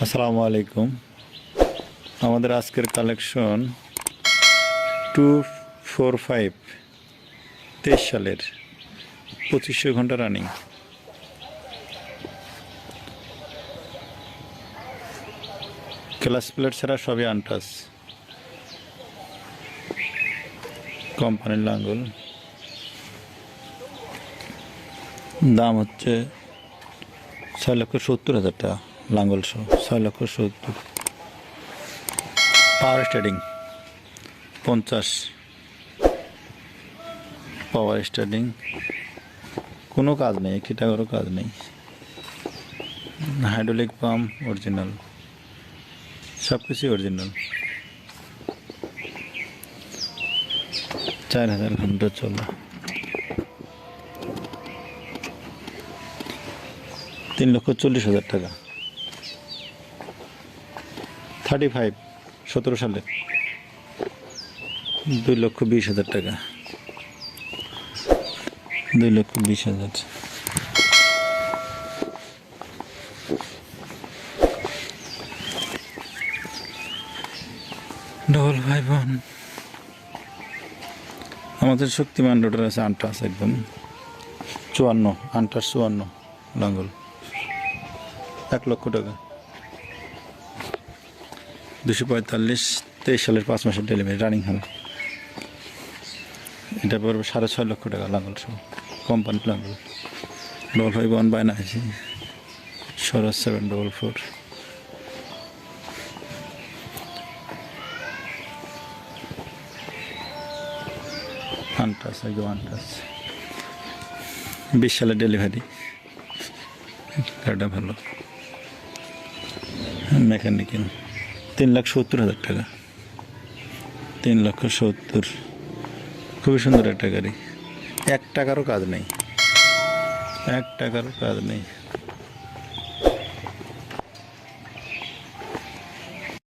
আসসালামু আলাইকুম। আমাদের আজকের কালেকশন 245 23 সালের 2500 ঘন্টা রানিং ক্লাস প্লেট ছাড়া সবই আনটাস কোম্পানির লাঙ্গল। দাম হচ্ছে 6,70,000 টাকা। লাঙ্গল সহ 6,70,000। পাওয়ার স্টার্টিং 50 পাওয়ার স্টার্টিং। কোনো কাজ নেই, একটি টাকারও কাজ নেই। হাইড্রোলিক পাম্প অরিজিনাল, সব কিছুই অরিজিনাল। 4,000 ঘন্টা চলে। 3,40,000 টাকা। 35 17 সালে 2,20,000 টাকা। 2,20,000। ডবল 5 আমাদের শক্তিমান রোডের আছে আনটাস একদম 54 আনটাস 54 লাঙ্গল 1,00,000 টাকা। 245 23 সালের 5 মাসের ডেলিভারি রানিং হল। এটা পড়বে 6,50,000 টাকা লাঙ্গল সহ কোম্পানি লাঙ্গল। ডবল 5 বায়না আছে 744। আনটাস একদম আনটাস 20 সালের ডেলিভারি। গাড়িটা ভালো মেকানিক্যাল। 3,70,000 টাকা। 3,70,000। খুবই সুন্দর একটা গাড়ি। 1 টাকারও কাজ নেই, 1 টাকারও কাজ নেই।